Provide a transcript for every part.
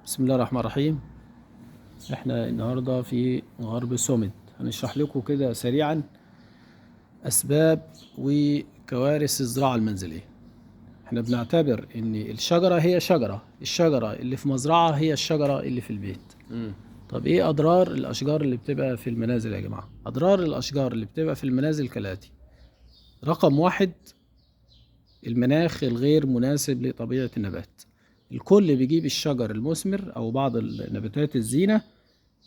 بسم الله الرحمن الرحيم. احنا النهارده في غرب سومد هنشرح لكم كده سريعا اسباب وكوارث الزراعه المنزليه. احنا بنعتبر ان الشجره هي الشجره اللي في مزرعه هي الشجره اللي في البيت. طب ايه اضرار الاشجار اللي بتبقى في المنازل يا جماعه؟ اضرار الاشجار اللي بتبقى في المنازل كالاتي: رقم واحد، المناخ الغير مناسب لطبيعه النبات. الكل بيجيب الشجر المثمر او بعض النباتات الزينه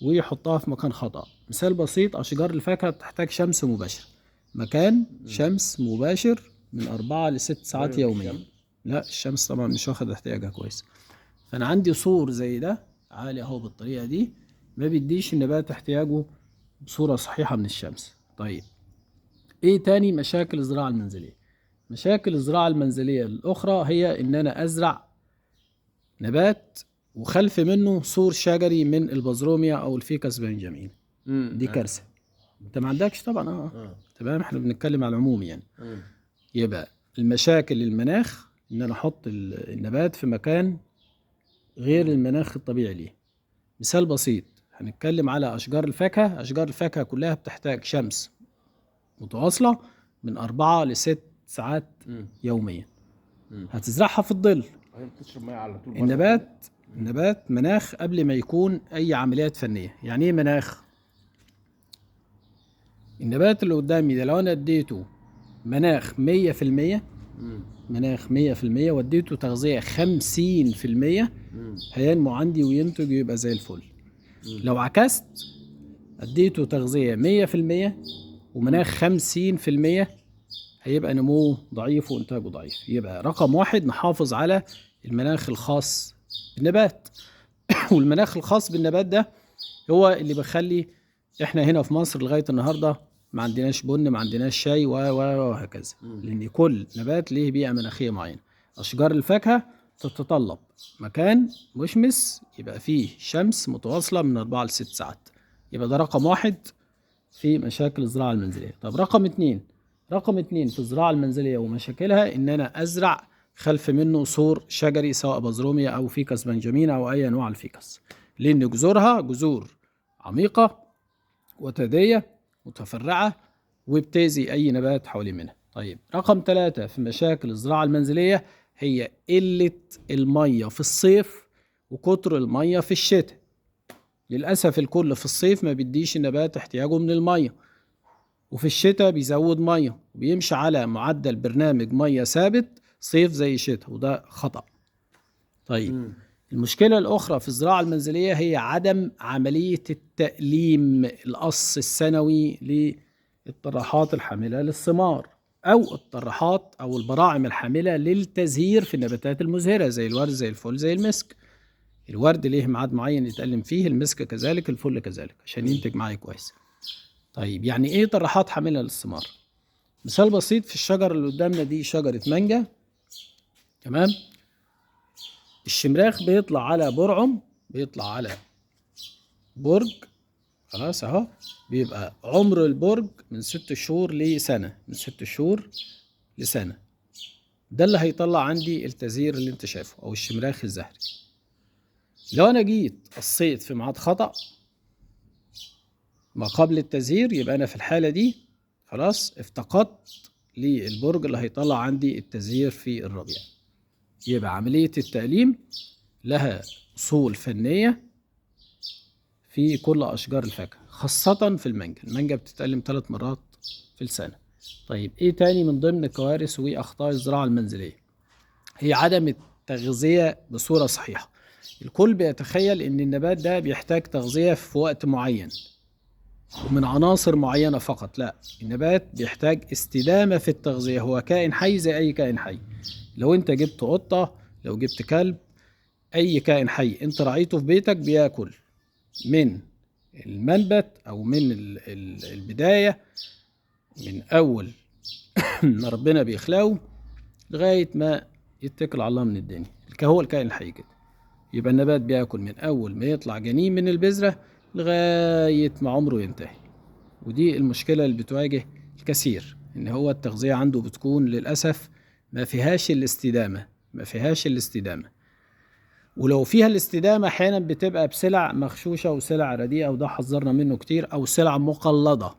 ويحطها في مكان خطأ. مثال بسيط: أشجار الفاكهة بتحتاج شمس مباشرة، مكان شمس مباشر من 4 ل6 ساعات يوميا. لا، الشمس طبعا مش واخد احتياجها كويس. فأنا عندي سور زي ده عالي أهو بالطريقة دي، ما بيديش النبات احتياجه بصورة صحيحة من الشمس. طيب إيه تاني مشاكل الزراعة المنزلية؟ مشاكل الزراعة المنزلية الأخرى هي إن أنا أزرع نبات وخلف منه سور شجري من البازروميا او الفيكس بنجامين. دي كارثه. انت ما عندكش طبعا. تمام، احنا بنتكلم على العموم يعني. يبقى المشاكل المناخ ان انا احط النبات في مكان غير المناخ الطبيعي ليه. مثال بسيط، هنتكلم على اشجار الفاكهه. اشجار الفاكهه كلها بتحتاج شمس متواصله من 4 ل6 ساعات يوميا. هتزرعها في الظل. هي بتشرب ميه على طول. النبات مناخ قبل ما يكون اي عمليات فنيه. يعني ايه مناخ؟ النبات اللي قدامي ده لو انا اديته مناخ 100%، مناخ 100% واديته تغذيه 50%، هينمو عندي وينتج ويبقى زي الفل. لو عكست، اديته تغذيه 100% ومناخ 50%، هيبقى نموه ضعيف وانتاجه ضعيف. يبقى رقم واحد نحافظ على المناخ الخاص بالنبات. والمناخ الخاص بالنبات ده هو اللي بيخلي احنا هنا في مصر لغايه النهارده ما عندناش بن، ما عندناش شاي وهكذا. لان كل نبات ليه بيئه مناخيه معينه. اشجار الفاكهه تتطلب مكان مشمس يبقى فيه شمس متواصله من 4 ل6 ساعات. يبقى ده رقم واحد في مشاكل الزراعه المنزليه. طب رقم اتنين في الزراعه المنزليه ومشاكلها ان انا ازرع خلف منه سور شجري سواء بازروميا او فيكس بنجامين او اي انواع الفيكس، لان جذورها جذور عميقه وتاديه متفرعه وبتأذي اي نبات حوالي منها. طيب رقم 3 في مشاكل الزراعه المنزليه هي قله الميه في الصيف وكتر الميه في الشتاء. للاسف الكل في الصيف ما بيديش النبات احتياجه من الميه، وفي الشتاء بيزود ميه وبيمشي على معدل برنامج ميه ثابت صيف زي شتاء، وده خطأ. طيب المشكلة الأخرى في الزراعة المنزلية هي عدم عملية التأليم، القص السنوي للطراحات الحاملة للثمار أو الطراحات أو البراعم الحاملة للتزهير في النباتات المزهرة زي الورد زي الفل زي المسك. الورد ليه ميعاد معين يتألم فيه، المسك كذلك، الفل كذلك، عشان ينتج معايا كويس. طيب يعني ايه طراحات حاملة للثمار؟ مثال بسيط: في الشجرة اللي قدامنا دي شجرة مانجا، تمام؟ الشمراخ بيطلع على برعم، بيطلع على برج، خلاص اهو، بيبقى عمر البرج من 6 شهور لسنة، من 6 شهور لسنة. ده اللي هيطلع عندي التزهير اللي انت شايفه او الشمراخ الزهري. لو انا جيت قصيت في ميعاد خطأ ما قبل التزهير، يبقى انا في الحالة دي خلاص افتقدت للبرج اللي هيطلع عندي التزهير في الربيع. يبقى عملية التأليم لها أصول فنية في كل أشجار الفاكهة، خاصة في المانجا. المانجا بتتألم 3 مرات في السنة. طيب إيه تاني من ضمن كوارث وأخطاء الزراعة المنزلية؟ هي عدم التغذية بصورة صحيحة. الكل بيتخيل إن النبات ده بيحتاج تغذية في وقت معين ومن عناصر معينة فقط. لا، النبات بيحتاج استدامة في التغذية. هو كائن حي زي أي كائن حي. لو أنت جبت قطة، لو جبت كلب، أي كائن حي أنت رعيته في بيتك بياكل من المنبت أو من البداية، من أول ما ربنا بيخلقه لغاية ما يتكل على الله من الدنيا. هو الكائن الحي كده. يبقى النبات بياكل من أول ما يطلع جنين من البذرة لغاية ما عمره ينتهي. ودي المشكلة اللي بتواجه الكثير، إن هو التغذية عنده بتكون للأسف ما فيهاش الاستدامة. ولو فيها الاستدامة أحيانا بتبقى بسلع مغشوشة وسلع رديئة، وده حذرنا منه كتير، أو سلع مقلدة.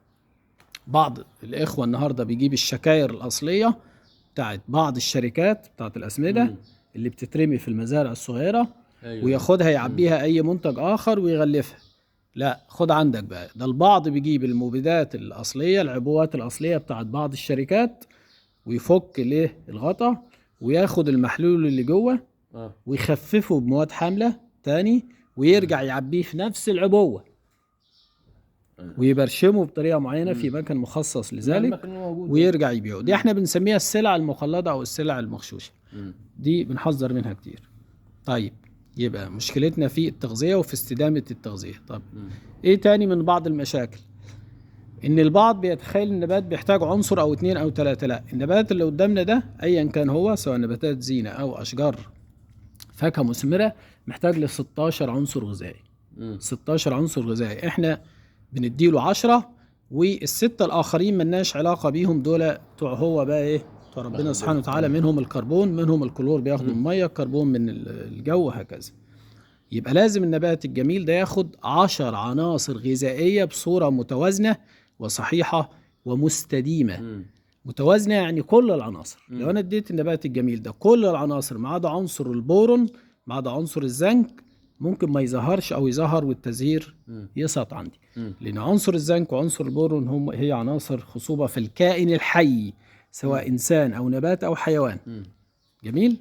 بعض الإخوة النهاردة بيجيب الشكاير الأصلية بتاعت بعض الشركات بتاعت الأسمدة اللي بتترمي في المزارع الصغيرة، أيوة. وياخدها يعبيها أي منتج آخر ويغلفها. لا، خد عندك بقى، ده البعض بيجيب المبيدات الأصلية، العبوات الأصلية بتاعت بعض الشركات، ويفك ليه الغطا وياخد المحلول اللي جوه ويخففه بمواد حاملة تاني، ويرجع يعبيه في نفس العبوة ويبرشمه بطريقة معينة في مكان مخصص لذلك، ويرجع يبيعه. دي احنا بنسميها السلع المقلدة أو السلع المغشوشة، دي بنحذر منها كتير. طيب، يبقى مشكلتنا في التغذية وفي استدامة التغذية. طب ايه تاني من بعض المشاكل؟ ان البعض بيتخيل النبات بيحتاج عنصر او 2 أو 3. لا، النبات اللي قدامنا ده ايا كان هو، سواء نباتات زينة او اشجار فاكهة مثمرة، محتاج ل 16 عنصر غذائي. 16 عنصر غذائي، احنا بنديله 10، والستة الاخرين ملناش علاقة بيهم. دول بتوع هو بقى ايه؟ بتوع ربنا سبحانه وتعالى، منهم الكربون، منهم الكلور بياخدوا المية، الكربون من الجو، هكذا. يبقى لازم النبات الجميل ده ياخد 10 عناصر غذائية بصورة متوازنة وصحيحة ومستديمة. متوازنة يعني كل العناصر. لو أنا اديت النبات الجميل ده كل العناصر ما عدا عنصر البورون، ما عدا عنصر الزنك، ممكن ما يظهرش أو يظهر والتزهير يسقط عندي. لأن عنصر الزنك وعنصر البورون هي عناصر خصوبة في الكائن الحي، سواء إنسان أو نبات أو حيوان. جميل؟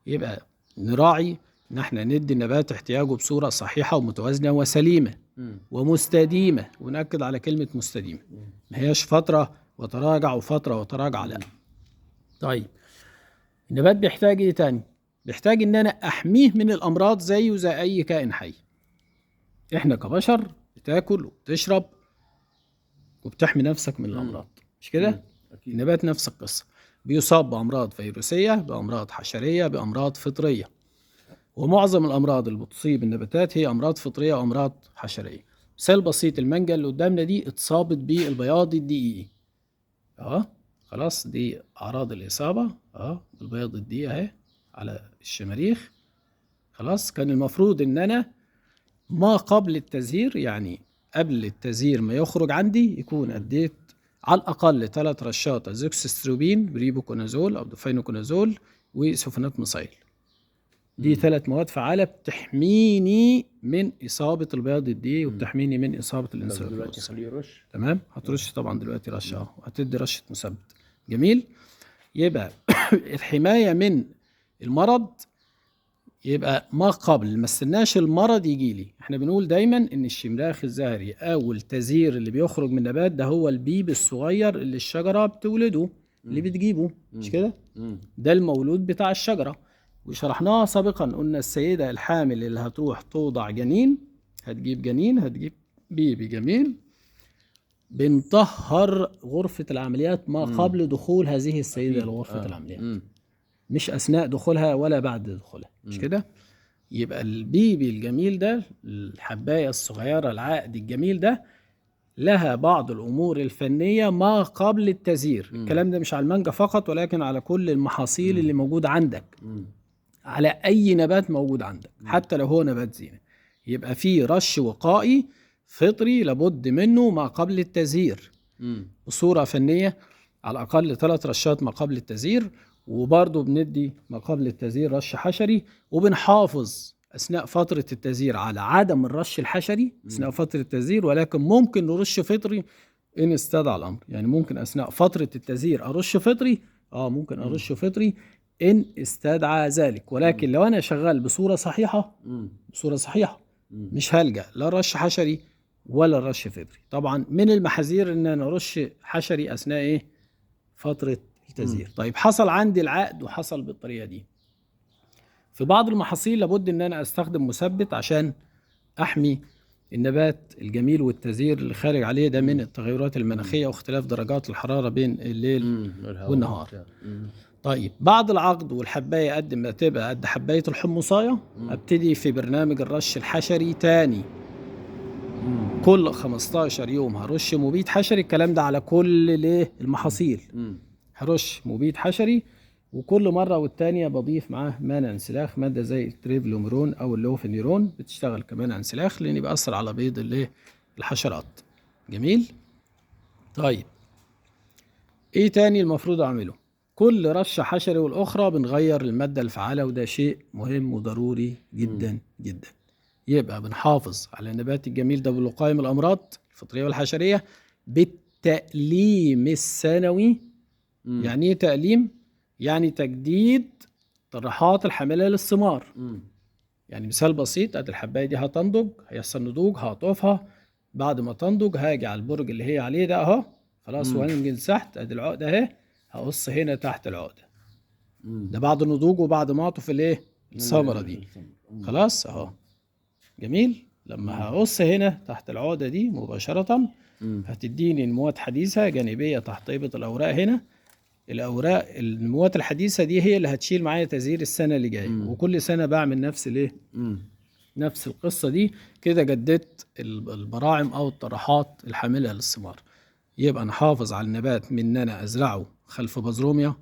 يبقى نراعي ان احنا ندي النبات احتياجه بصورة صحيحة ومتوازنة وسليمة ومستديمة. ونأكد على كلمة مستديمة، ما هياش فترة وتراجع وفترة وتراجع، لا. طيب، النبات بيحتاج ايه تاني؟ بيحتاج ان انا احميه من الامراض زيه زي اي كائن حي. احنا كبشر بتاكل وبتشرب وبتحمي نفسك من الامراض، مش كده؟ النبات نفس القصة، بيصاب بامراض فيروسية، بامراض حشرية، بامراض فطرية. ومعظم الامراض اللي بتصيب النباتات هي امراض فطريه وامراض حشريه. مثال بسيط، المانجا اللي قدامنا دي اتصابت بالبياض الدقيقي. خلاص، دي اعراض الاصابه. البياض الدقيقي اهي على الشماريخ. خلاص، كان المفروض ان انا ما قبل التزهير، يعني قبل التزهير ما يخرج عندي، يكون اديت على الاقل 3 رشات ازوكسستروبين، بريبوكونازول او دوفينوكونازول، وسوفونات ميثايل. دي 3 مواد فعالة بتحميني من إصابة البياض الدقيقي وبتحميني من إصابة الانسولين. تمام، هترش طبعا دلوقتي رشة وهتدي رشة مثبت. جميل. يبقى الحماية من المرض يبقى ما قبل، ما استناش المرض يجي لي. احنا بنقول دايما ان الشمراخ الزهري او التزهير اللي بيخرج من النبات ده هو البيب الصغير اللي الشجرة بتولده، اللي بتجيبه، مش كده؟ ده المولود بتاع الشجرة. وشرحناها سابقا، قلنا السيدة الحامل اللي هتروح توضع جنين، هتجيب جنين، هتجيب بيبي جميل، بنطهر غرفة العمليات ما قبل دخول هذه السيدة لغرفة العمليات، مش أثناء دخولها ولا بعد دخولها، مش كده؟ يبقى البيبي الجميل ده، الحباية الصغيرة العقد الجميل ده، لها بعض الأمور الفنية ما قبل التزهير. الكلام ده مش على المانجا فقط، ولكن على كل المحاصيل اللي موجودة عندك، على أي نبات موجود عندك، حتى لو هو نبات زينة. يبقى فيه رش وقائي فطري لابد منه ما قبل التزهير بصورة فنية، على الأقل 3 رشات ما قبل التزهير. وبرضه بندي ما قبل التزهير رش حشري، وبنحافظ أثناء فترة التزهير على عدم الرش الحشري أثناء فترة التزهير، ولكن ممكن نرش فطري إن استدعى الأمر. يعني ممكن أثناء فترة التزهير أرش فطري، ممكن أرش فطري إن استدعى ذلك. ولكن لو أنا شغال بصورة صحيحة، مش هلجأ لا رش حشري ولا رش فطري. طبعا من المحاذير إن أنا أرش حشري أثناء فترة التزهير. طيب، حصل عندي العقد وحصل بالطريقة دي، في بعض المحاصيل لابد إن أنا أستخدم مثبت عشان أحمي النبات الجميل والتزهير اللي خارج عليه ده من التغيرات المناخية واختلاف درجات الحرارة بين الليل والنهار. طيب، بعد العقد والحباية قد ما تبقى قد حباية الحمصاية، ابتدي في برنامج الرش الحشري تاني. كل 15 يوم هرش مبيد حشري. الكلام ده على كل المحاصيل. هرش مبيد حشري وكل مرة والتانية بضيف معاه مانع انسلاخ، مادة زي التريفلوميرون أو اللوفينيرون، بتشتغل كمان انسلاخ لأن بيأثر على بيض الحشرات. جميل. طيب إيه تاني المفروض أعمله؟ كل رشة حشري والأخرى بنغير المادة الفعالة، وده شيء مهم وضروري جدا جدا. يبقى بنحافظ على النبات الجميل ده بالوقاية من الأمراض الفطرية والحشرية بالتأليم السنوي. يعني ايه تأليم؟ يعني تجديد طرحات الحاملة للثمار. يعني مثال بسيط، ادي الحباية دي هتنضج، هيحصل نضوج، هقطفها، بعد ما تنضج هاجي على البرج اللي هي عليه ده اهو، خلاص، وهننزل تحت، ادي العقدة اهي، هقص هنا تحت العقدة. ده بعد النضوج وبعد ما اعطف الثمرة دي، خلاص اهو. جميل. لما هقص هنا تحت العقدة دي مباشرة هتديني نموات حديثة جانبية تحت طيبة الأوراق هنا. الأوراق النموات الحديثة دي هي اللي هتشيل معايا تزهير السنة اللي جاية، وكل سنة بعمل نفس القصة دي كده. جددت البراعم أو الطرحات الحاملة للثمار. يبقى نحافظ على النبات من إن أنا أزرعه خلف بازروميا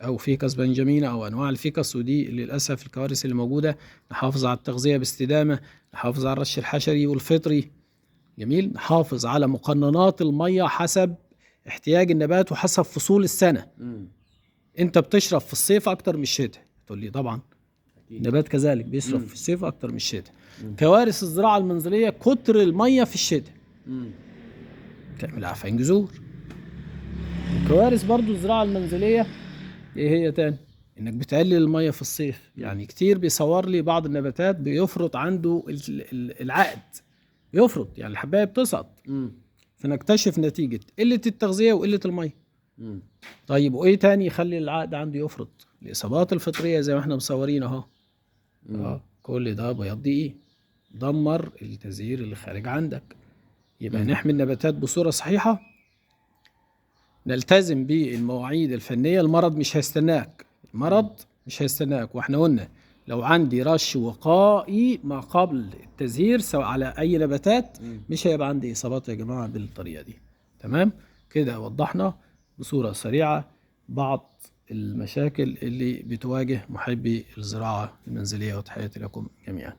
أو فيكس بنجامينا أو أنواع الفيكس، ودي للأسف الكوارث اللي موجودة. نحافظ على التغذية باستدامة، نحافظ على الرش الحشري والفطري. جميل. نحافظ على مقننات المية حسب احتياج النبات وحسب فصول السنة. انت بتشرب في الصيف اكتر من الشتاء، تقول لي طبعا النبات كذلك بيشرب في الصيف اكتر من الشتاء. كوارث الزراعة المنزلية كتر المية في الشتاء تعمل عفن جذور. وكوارث برضو الزراعة المنزلية ايه هي تاني؟ انك بتقلل المية في الصيف. يعني كتير بيصور لي بعض النباتات بيفرط عنده العقد، بيفرط يعني الحباية بتسقط، فنكتشف نتيجة قلة التغذية وقلة المية. طيب وايه تاني يخلي العقد عنده يفرط؟ الاصابات الفطرية زي ما احنا مصورين اهو. كل ده بيض دمر التزهير اللي خارج عندك. يبقى نحمي النباتات بصورة صحيحة، نلتزم بالمواعيد الفنية. المرض مش هيستناك. واحنا قلنا لو عندي رش وقائي ما قبل التزهير سواء على اي نباتات مش هيبقى عندي اصابات يا جماعة بالطريقة دي. تمام كده وضحنا بصورة سريعة بعض المشاكل اللي بتواجه محبي الزراعة المنزلية، وتحياتي لكم جميعا.